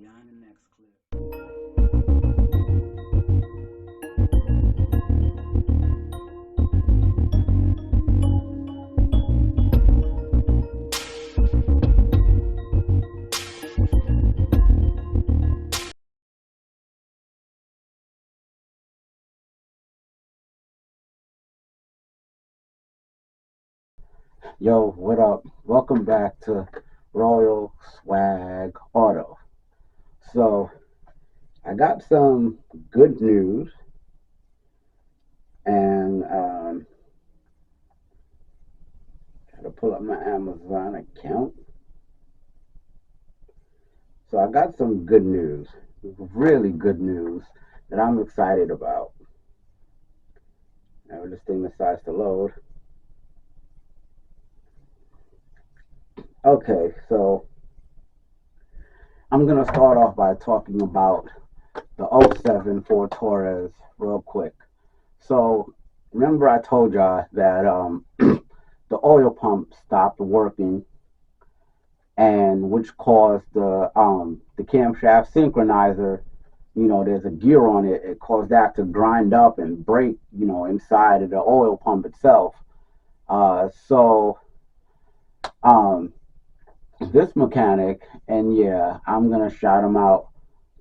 Beyond the next clip. Yo, what up? Welcome back to Royal Swag Auto. So, I got some good news, and gotta pull up my Amazon account. So, I got some good news, really good news that I'm excited about. Now, this thing decides to load. Okay, so I'm gonna start off by talking about the '07 Ford Taurus real quick. So, remember I told y'all that the oil pump stopped working, and which caused the camshaft synchronizer. There's a gear on it. It caused that to grind up and break. Inside of the oil pump itself. So um, this mechanic, and yeah, I'm gonna shout him out.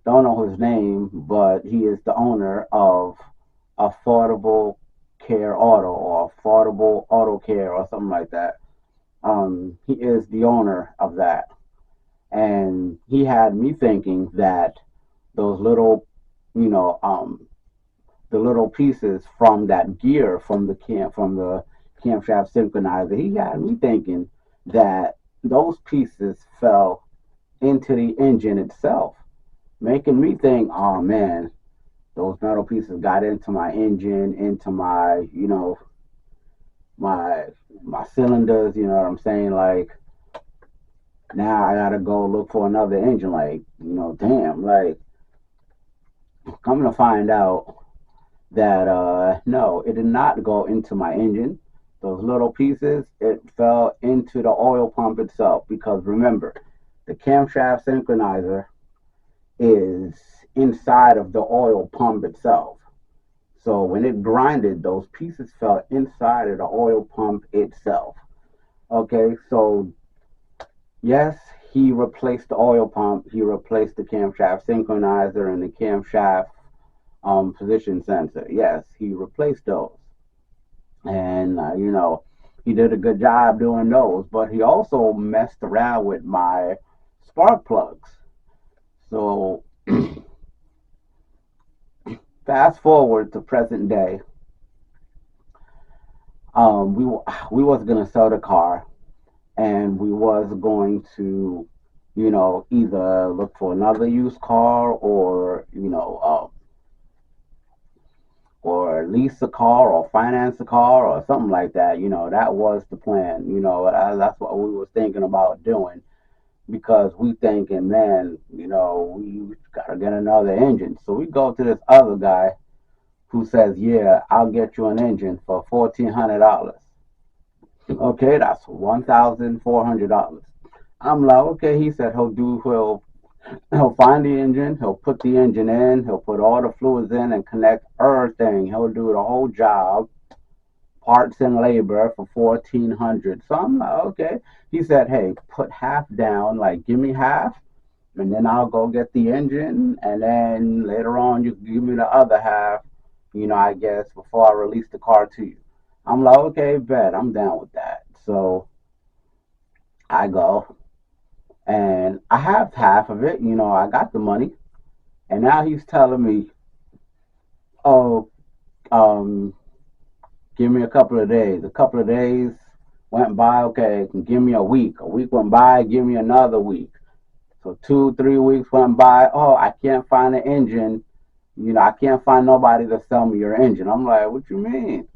Don't know his name, but he is the owner of Affordable Care Auto or Affordable Auto Care or something like that. He is the owner of that, and he had me thinking that those little, you know, the little pieces from that gear from the camshaft synchronizer. He had me thinking that those pieces fell into the engine itself, making me think, oh man, those metal pieces got into my engine, into my, my my cylinders. You know what I'm saying? Like now I gotta go look for another engine. Like, damn, like coming to find out that no, it did not go into my engine. Those little pieces, it fell into the oil pump itself. Because remember, the camshaft synchronizer is inside of the oil pump itself. So when it grinded, those pieces fell inside of the oil pump itself. Okay, so yes, he replaced the oil pump, he replaced the camshaft synchronizer and the camshaft position sensor. Yes, he replaced those. And, he did a good job doing those. But he also messed around with my spark plugs. So fast forward to present day. We was gonna sell the car, and we was going to, either look for another used car, or lease a car or finance a car or something like that. That was the plan. That's what we was thinking about doing, because we thinking, man, we gotta get another engine. So we go to this other guy who says, yeah, I'll get you an engine for $1,400. Okay, that's $1,400. I'm like, okay. He said he'll find the engine, he'll put the engine in, he'll put all the fluids in and connect everything. He'll do the whole job, parts and labor for 1,400. So I'm like, okay. He said, hey, put half down, like give me half, and then I'll go get the engine, and then later on you can give me the other half, I guess, before I release the car to you. I'm like, okay, bet, I'm down with that. So I go, and I have half of it, I got the money, and now he's telling me, oh, um, give me a couple of days. A couple of days went by, okay, give me a week. A week went by, give me another week. So 2, 3 weeks went by. Oh, I can't find an engine. I can't find nobody to sell me your engine. I'm like, what you mean?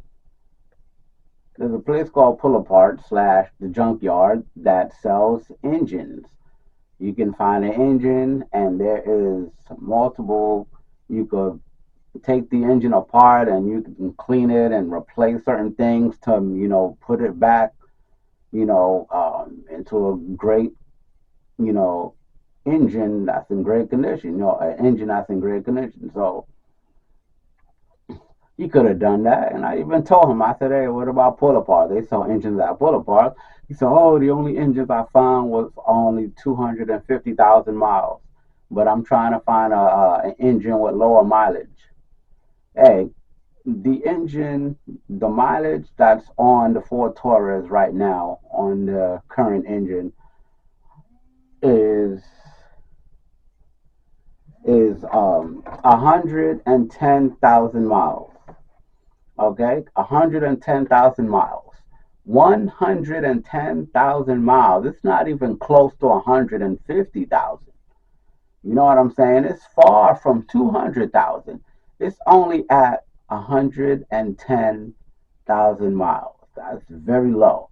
There's a place called Pull Apart slash the Junkyard that sells engines. You can find an engine, and there is multiple. You could take the engine apart, and you can clean it and replace certain things to, put it back, into a great, you know, engine that's in great condition, an engine that's in great condition. So he could have done that. And I even told him, I said, hey, what about pull apart? They sell engines that pull apart. He said, oh, the only engines I found was only 250,000 miles. But I'm trying to find an engine with lower mileage. Hey, the engine, the mileage that's on the Ford Taurus right now on the current engine is 110,000 miles. Okay, 110,000 miles. 110,000 miles. It's not even close to 150,000. You know what I'm saying? It's far from 200,000. It's only at 110,000 miles. That's very low.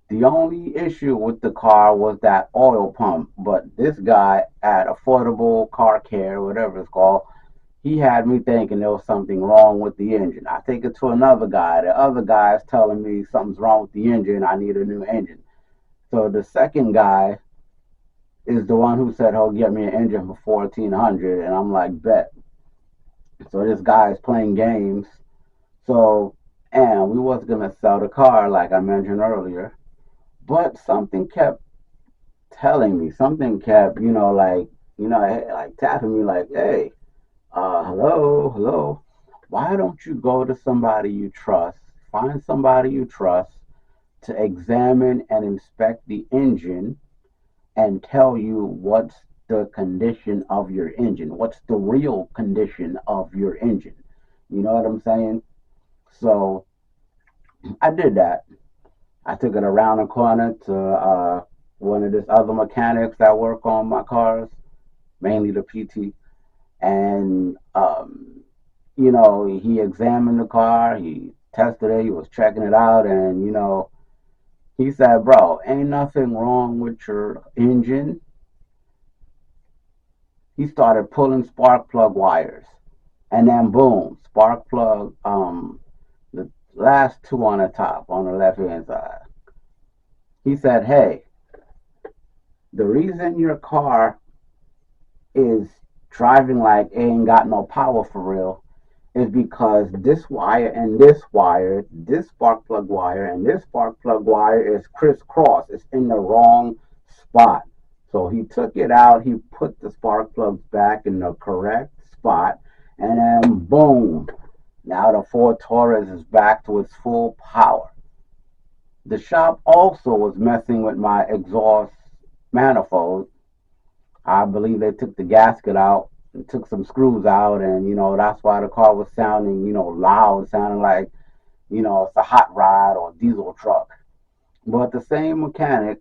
The only issue with the car was that oil pump, but this guy at Affordable Car Care, whatever it's called, he had me thinking there was something wrong with the engine. I take it to another guy. The other guy is telling me something's wrong with the engine. I need a new engine. So the second guy is the one who said he'll get me an engine for 1,400, and I'm like, bet. So this guy is playing games. So, and we was gonna sell the car like I mentioned earlier, but something kept telling me, something kept, like tapping me, like, hey, hello, hello. Why don't you go to somebody you trust, find somebody you trust to examine and inspect the engine and tell you what's the condition of your engine, what's the real condition of your engine. You know what I'm saying? So I did that. I took it around the corner to one of this other mechanics that work on my cars, mainly the PT, and he examined the car, he tested it, he was checking it out, and he said, "Bro, ain't nothing wrong with your engine." He started pulling spark plug wires, and then boom, spark plug, the last two on the top on the left hand side. He said, "Hey, the reason your car is driving like it ain't got no power for real is because this wire and this wire, this spark plug wire and this spark plug wire is crisscross. It's in the wrong spot." So he took it out, he put the spark plugs back in the correct spot, and then boom, now the Ford Taurus is back to its full power. The shop also was messing with my exhaust manifold. I believe they took the gasket out, took some screws out, and that's why the car was sounding, loud, sounding like, it's a hot rod or diesel truck. But the same mechanic,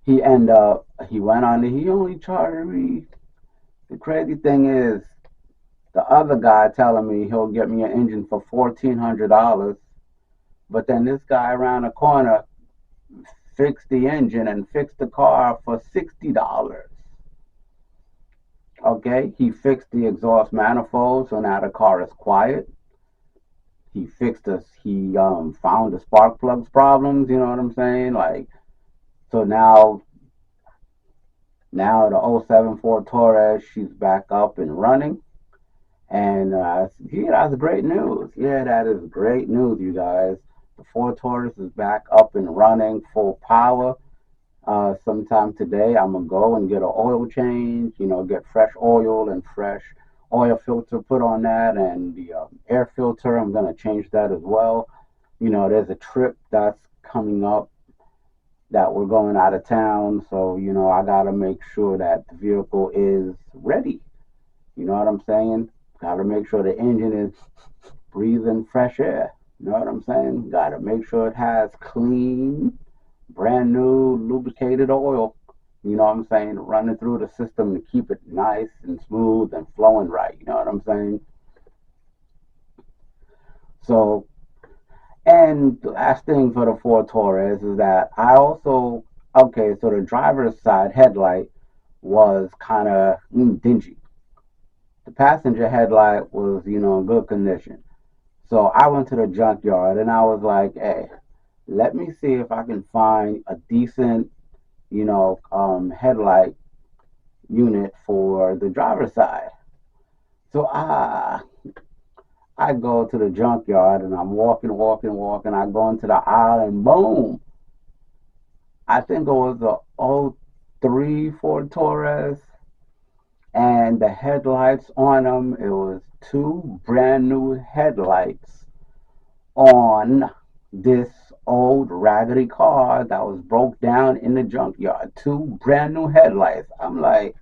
he went on, he only charged me. The crazy thing is, the other guy telling me he'll get me an engine for $1,400, but then this guy around the corner fixed the engine and fixed the car for $60. Okay, he fixed the exhaust manifold, so now the car is quiet. He fixed us. He found the spark plugs problems. You know what I'm saying? Like, so now the '07 Ford Taurus, she's back up and running. And yeah, that's great news. Yeah, that is great news, you guys. The Ford Taurus is back up and running, full power. Sometime today, I'm gonna go and get an oil change. Get fresh oil and fresh oil filter put on that, and the air filter. I'm gonna change that as well. There's a trip that's coming up that we're going out of town, so I gotta make sure that the vehicle is ready. You know what I'm saying? Gotta make sure the engine is breathing fresh air. You know what I'm saying? Gotta make sure it has clean, brand new lubricated oil. You know what I'm saying? Running through the system to keep it nice and smooth and flowing right. You know what I'm saying? So, and the last thing for the Ford Taurus is that I also, okay, so the driver's side headlight was kind of dingy. The passenger headlight was, in good condition. So I went to the junkyard and I was like, hey, let me see if I can find a decent headlight unit for the driver's side. So I go to the junkyard and I'm walking, walking, walking. I go into the aisle and boom, I think it was the '03 Ford Taurus, and the headlights on them, it was two brand new headlights on this old raggedy car that was broke down in the junkyard. Two brand new headlights. I'm like,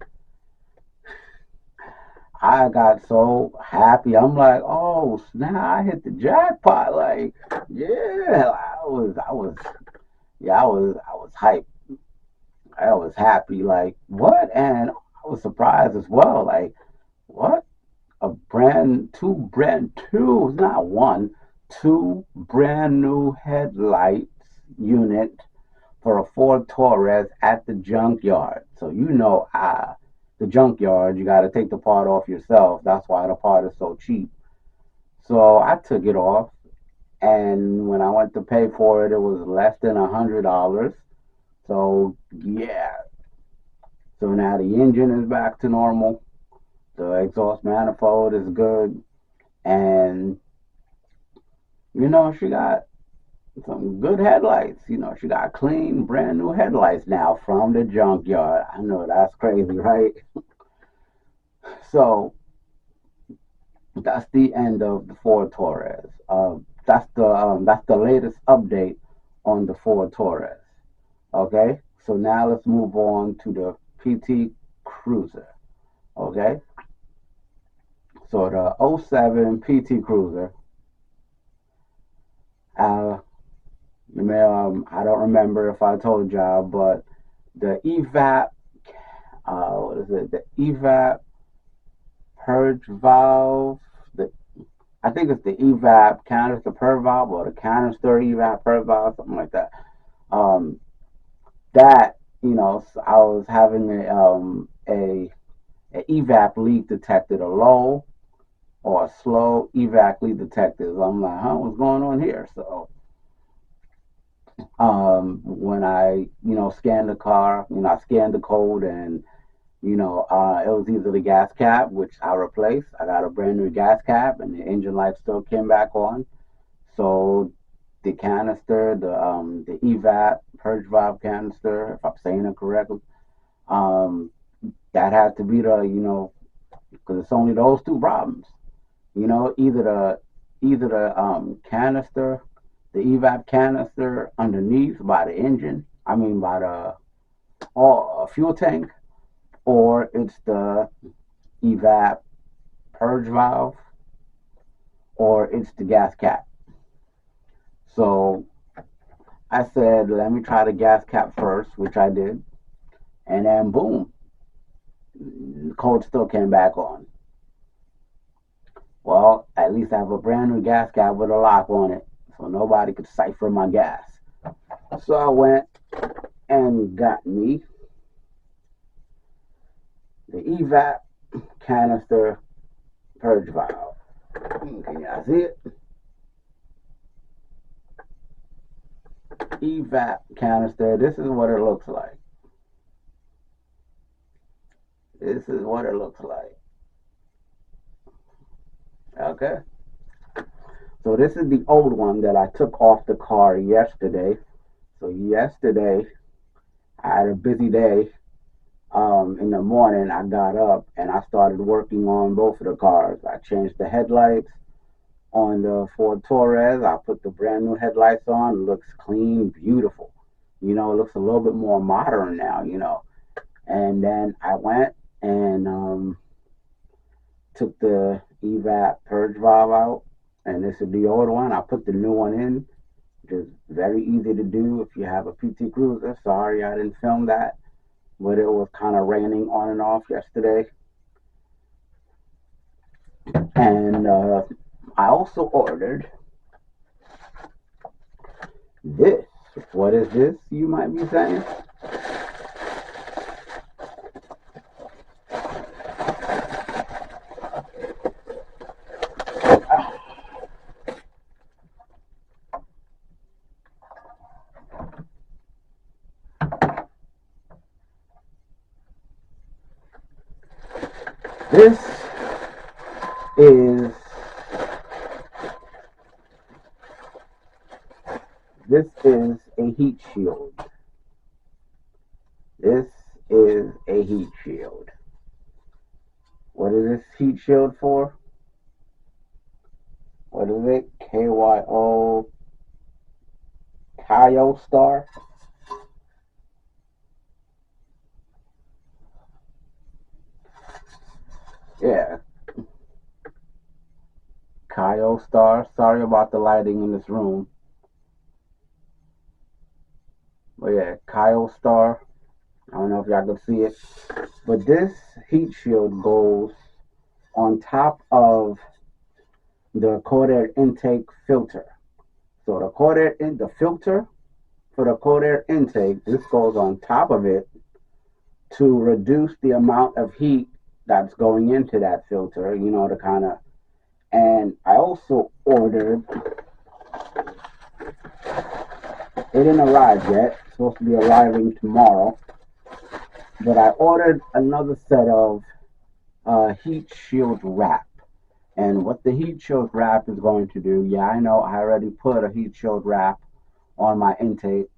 I got so happy. I'm like, oh snap, I hit the jackpot. Like, yeah, I was hyped. I was happy. Like, what? And I was surprised as well. Like, what? Two, not one, two brand new headlights unit for a Ford Taurus at the junkyard. So the junkyard, you got to take the part off yourself. That's why the part is so cheap. So I took it off, and when I went to pay for it, it was less than $100. So yeah, so now the engine is back to normal. The exhaust manifold is good, and she got some good headlights. She got clean, brand new headlights now from the junkyard. I know that's crazy, right? So that's the end of the Ford Taurus. That's the latest update on the Ford Taurus. Okay, so now let's move on to the PT Cruiser. Okay, so the '07 PT Cruiser. Uh, I don't remember if I told y'all, but the evap, what is it? The evap purge valve. The I think it's the evap canister purge valve or the canister evap purge valve, something like that. Um, that I was having a evap leak detected, a low or a slow evac leak detected. I'm like, huh, what's going on here? So when I scanned the car, I scanned the code, and it was either the gas cap, which I replaced. I got a brand new gas cap, and the engine light still came back on. So the canister, the evap purge valve canister, if I'm saying it correctly, um, that had to be because it's only those two problems. Either the canister, the evap canister underneath by the engine. I mean by the fuel tank, or it's the evap purge valve, or it's the gas cap. So I said, let me try the gas cap first, which I did, and then boom, the code still came back on. Well, at least I have a brand new gas cap with a lock on it, so nobody could cipher my gas. So I went and got me the evap canister purge valve. Can y'all see it? Evap canister. This is what it looks like. This is what it looks like. Okay. So this is the old one that I took off the car yesterday. So yesterday I had a busy day. In the morning I got up and I started working on both of the cars. I changed the headlights on the Ford Taurus. I put the brand new headlights on. It looks clean, beautiful. It looks a little bit more modern now. And then I went and took the evap purge valve out, and this is the old one. I put the new one in, which is very easy to do if you have a PT Cruiser. Sorry I didn't film that, but it was kind of raining on and off yesterday. And I also ordered this. What is this, you might be saying? This is a heat shield. This is a heat shield. What is this heat shield for? What is it? Kyostar? Yeah, Kyostar. Sorry about the lighting in this room. But yeah, Kyostar. I don't know if y'all can see it. But this heat shield goes on top of the cold air intake filter. So the filter for the cold air intake, this goes on top of it to reduce the amount of heat that's going into that filter, to kind of. And I also ordered, it didn't arrive yet, it's supposed to be arriving tomorrow, but I ordered another set of heat shield wrap. And what the heat shield wrap is going to do, yeah, I know I already put a heat shield wrap on my intake,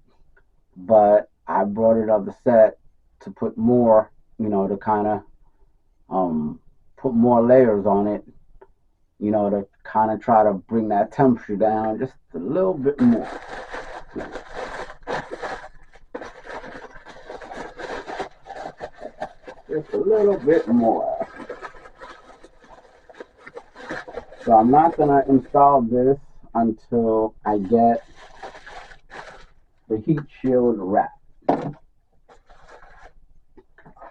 but I brought it up the set to put more, to kind of put more layers on it, to kind of try to bring that temperature down just a little bit more. Just a little bit more. So I'm not going to install this until I get the heat shield wrap.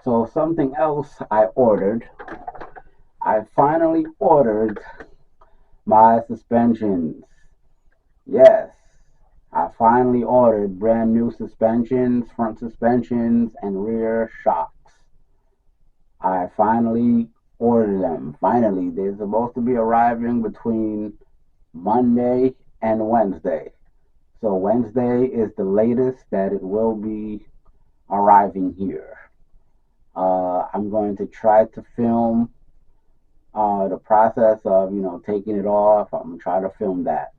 So something else I ordered, I finally ordered my suspensions. Yes, I finally ordered brand new suspensions, front suspensions, and rear shocks. I finally ordered them. Finally, they're supposed to be arriving between Monday and Wednesday. So Wednesday is the latest that it will be arriving here. I'm going to try to film the process of, taking it off. I'm going to try to film that.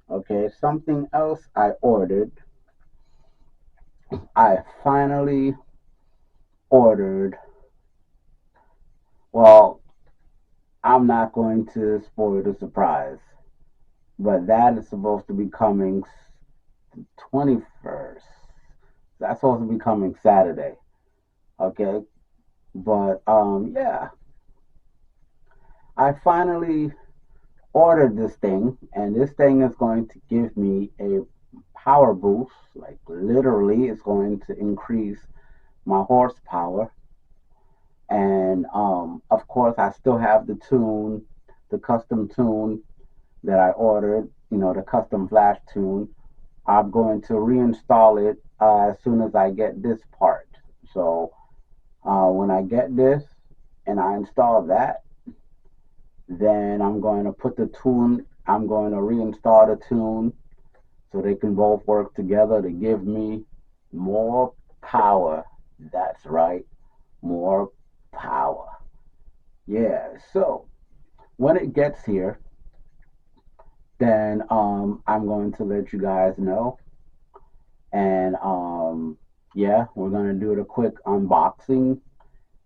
Okay, something else I ordered. I finally ordered, well, I'm not going to spoil the surprise, but that is supposed to be coming the 21st. That's supposed to be coming Saturday. Okay, but yeah, I finally ordered this thing, and this thing is going to give me a power boost. Like literally, it's going to increase my horsepower. And of course, I still have the custom tune that I ordered. The custom flash tune. I'm going to reinstall it as soon as I get this part. So when I get this and I install that, then I'm going to put the tune. I'm going to reinstall the tune so they can both work together to give me more power. That's right, more power. Yeah, so when it gets here, then I'm going to let you guys know. And yeah, we're going to do the quick unboxing.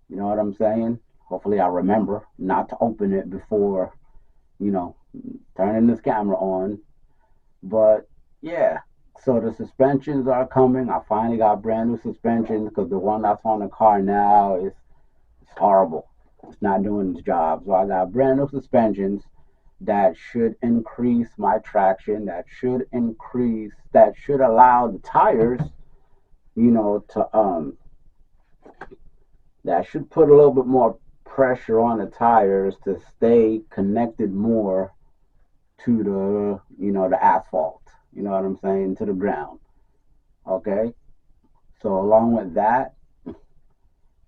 You know what I'm saying? Hopefully, I remember not to open it before, you know, turning this camera on. But yeah, so the suspensions are coming. I finally got brand new suspensions because the one that's on the car now is it's horrible. It's not doing its job. So I got brand new suspensions that should increase my traction. That should allow the tires, to that should put a little bit more pressure on the tires to stay connected more to the asphalt. You know what I'm saying? To the ground. Okay. So along with that,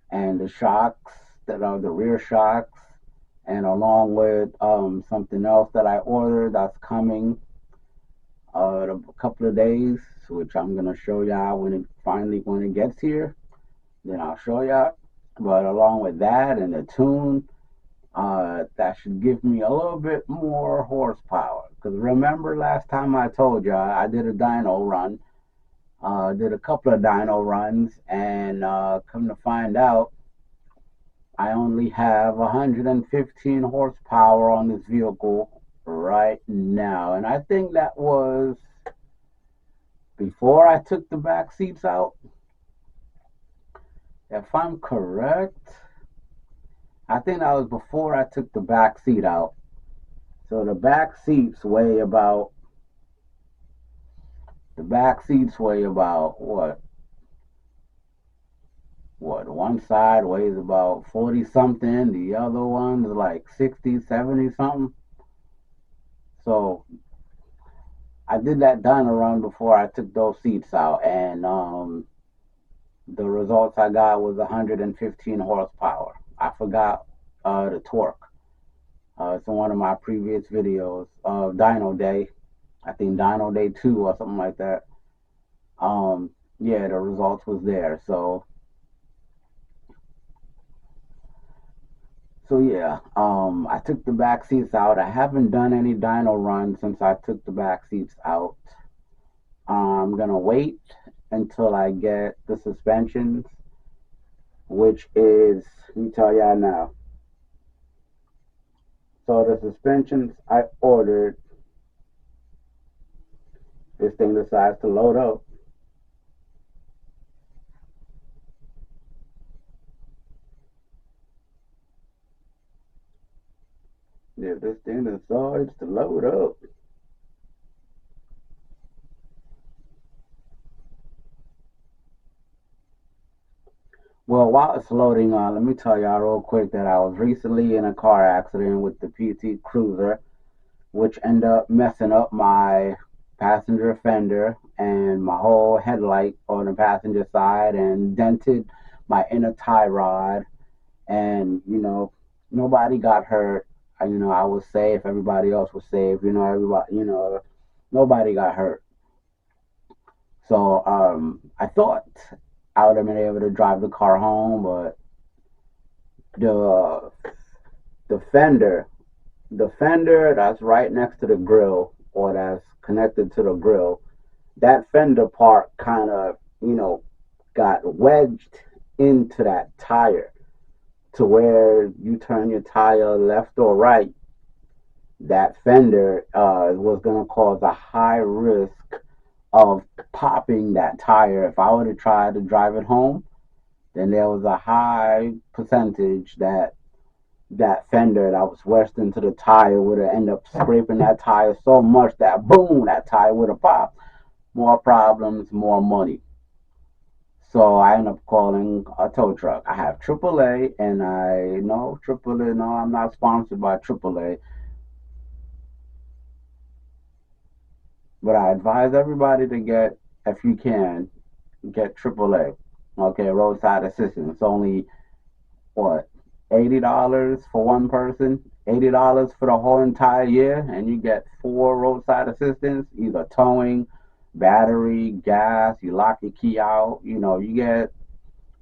and the shocks that are the rear shocks, and along with something else that I ordered that's coming a couple of days, which I'm gonna show y'all when it gets here. Then I'll show y'all. But along with that and the tune, that should give me a little bit more horsepower. Because remember last time I told you I did a dyno run, did a couple of dyno runs, and come to find out, I only have 115 horsepower on this vehicle right now. And I think that was before I took the back seats out. If I'm correct, I think that was before I took the back seat out. So the back seats weigh about what one side weighs about 40 something, the other one is like 60, 70 something. So I did that dyno run before I took those seats out, and the results I got was 115 horsepower. I forgot the torque. It's in one of my previous videos of Dyno Day. I think Dyno Day 2 or something like that. Yeah, the results was there. So yeah, I took the back seats out. I haven't done any dyno runs since I took the back seats out. I'm gonna wait until I get the suspensions, which is, let me tell y'all now. So the suspensions I ordered, this thing decides to load up. Yeah, this thing decides to load up. Well, while it's loading on, let me tell y'all real quick that I was recently in a car accident with the PT Cruiser, which ended up messing up my passenger fender and my whole headlight on the passenger side, and dented my inner tie rod. And nobody got hurt. I was safe. Everybody else was safe. Everybody. Nobody got hurt. So I thought I would have been able to drive the car home, but the the fender the fender that's right next to the grill, or that's connected to the grill, that fender part kind of, got wedged into that tire, to where you turn your tire left or right, that fender was going to cause a high risk of popping that tire. If I were to try to drive it home, then there was a high percentage that that fender that was wedged into the tire would have ended up scraping that tire so much that boom, that tire would have popped. More problems, more money. So I ended up calling a tow truck. I have AAA, and I know AAA. No, I'm not sponsored by AAA, but I advise everybody to get, if you can, get AAA. Okay, roadside assistance. It's only what, $80 for one person, $80 for the whole entire year, and you get four roadside assistance, either towing, battery, gas. You lock your key out. You get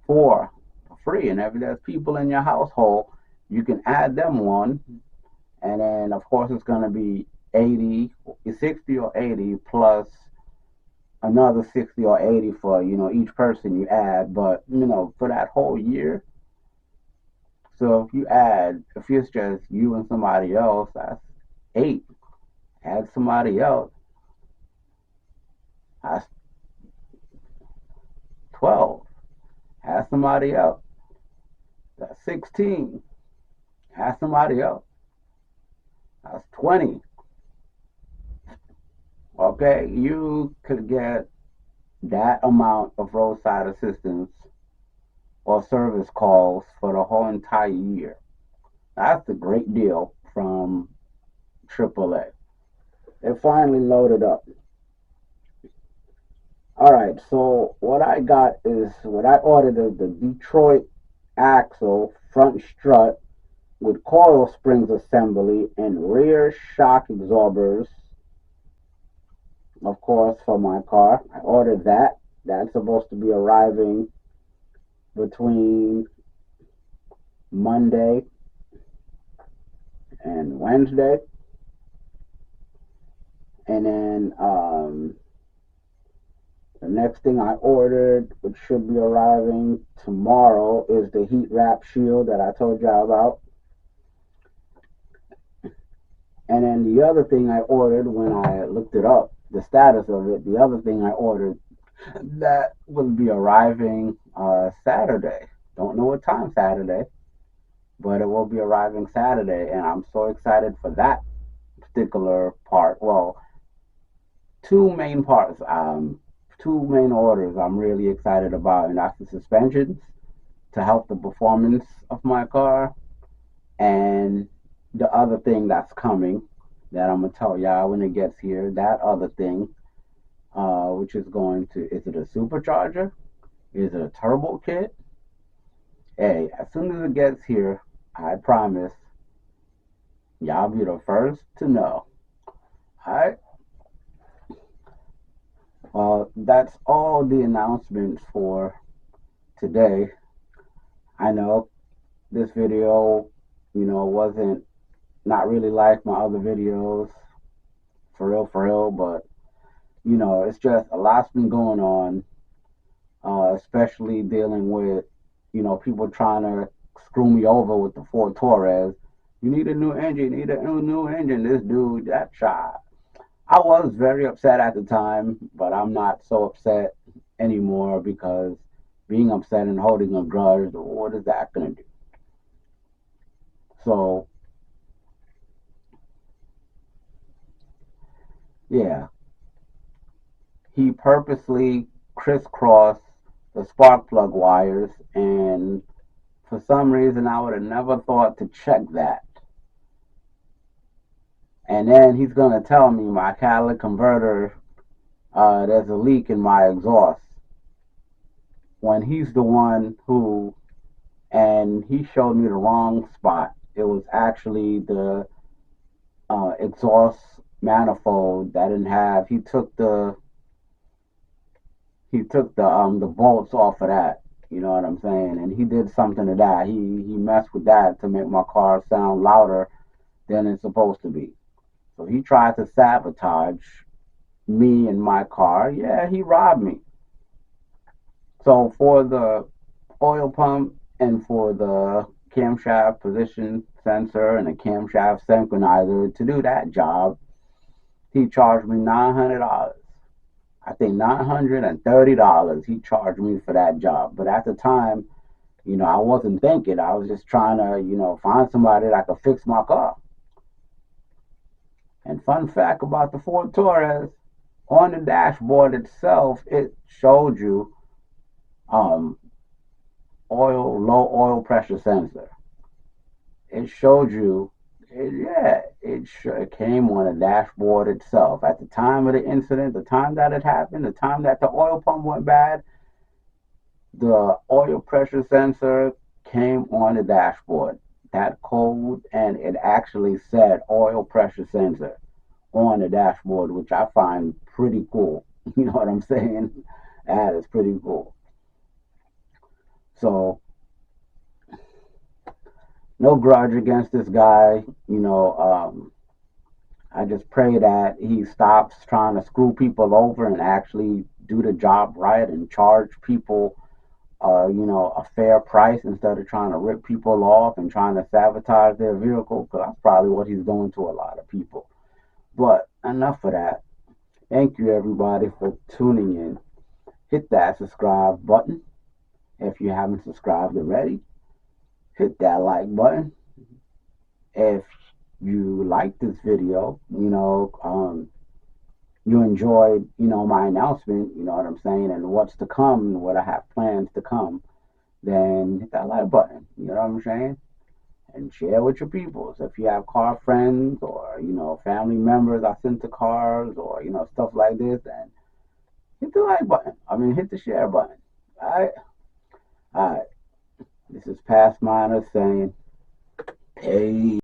four for free. And if there's people in your household, you can add them one, and then of course it's going to be 80, 60 or 80 plus another 60 or 80 for each person you add. But for that whole year. So if it's just you and somebody else, that's eight. Add somebody else, that's 12. Add somebody else, that's 16. Add somebody else, that's 20. Okay, you could get that amount of roadside assistance or service calls for the whole entire year. That's a great deal from AAA. It finally loaded up. All right, so what I ordered is the Detroit axle front strut with coil springs assembly and rear shock absorbers, of course, for my car. I ordered that. That's supposed to be arriving between Monday and Wednesday. And then the next thing I ordered, which should be arriving tomorrow, is the heat wrap shield that I told y'all about. And then the other thing I ordered when I looked it up, the status of it, the other thing I ordered that will be arriving Saturday. Don't know what time Saturday, but it will be arriving Saturday, and I'm so excited for that particular part. Well, two main parts, two main orders I'm really excited about, and that's the suspensions to help the performance of my car, and the other thing that's coming that I'm gonna tell y'all when it gets here. That other thing, which is going to, is it a supercharger? Is it a turbo kit? Hey, as soon as it gets here, I promise y'all be the first to know. Alright? Well, that's all the announcements for today. I know this video, wasn't not really like my other videos, for real, but it's just a lot's been going on, especially dealing with, people trying to screw me over with the Ford Taurus. You need a new engine, you need a new engine, this dude, that child. I was very upset at the time, but I'm not so upset anymore because being upset and holding a grudge, what is that going to do? So, yeah, he purposely crisscrossed the spark plug wires, and for some reason, I would have never thought to check that. And then he's going to tell me my catalytic converter, there's a leak in my exhaust, when he's the one who, and he showed me the wrong spot. It was actually the exhaust manifold that didn't have. He took the bolts off of that. You know what I'm saying? And he did something to that. He messed with that to make my car sound louder than it's supposed to be. So he tried to sabotage me and my car. Yeah, he robbed me. So for the oil pump and for the camshaft position sensor and the camshaft synchronizer to do that job, he charged me $900. I think $930 he charged me for that job. But at the time, I wasn't thinking. I was just trying to, find somebody that could fix my car. And fun fact about the Ford Taurus, on the dashboard itself, it showed you um, low oil pressure sensor. It showed you, it came on the dashboard itself. At the time of the incident, the time that it happened, the time that the oil pump went bad, the oil pressure sensor came on the dashboard. That code, and it actually said oil pressure sensor on the dashboard, which I find pretty cool. You know what I'm saying? That is pretty cool. So, no grudge against this guy. I just pray that he stops trying to screw people over and actually do the job right and charge people, a fair price instead of trying to rip people off and trying to sabotage their vehicle, because that's probably what he's doing to a lot of people. But enough of that. Thank you, everybody, for tuning in. Hit that subscribe button if you haven't subscribed already. Hit that like button if you like this video. You enjoyed, my announcement, you know what I'm saying, and what's to come, what I have plans to come, then hit that like button. You know what I'm saying? And share with your people. So if you have car friends or, family members I sent to cars or, stuff like this, then hit the like button. Hit the share button. All right? All right. This is Past Minor saying, hey.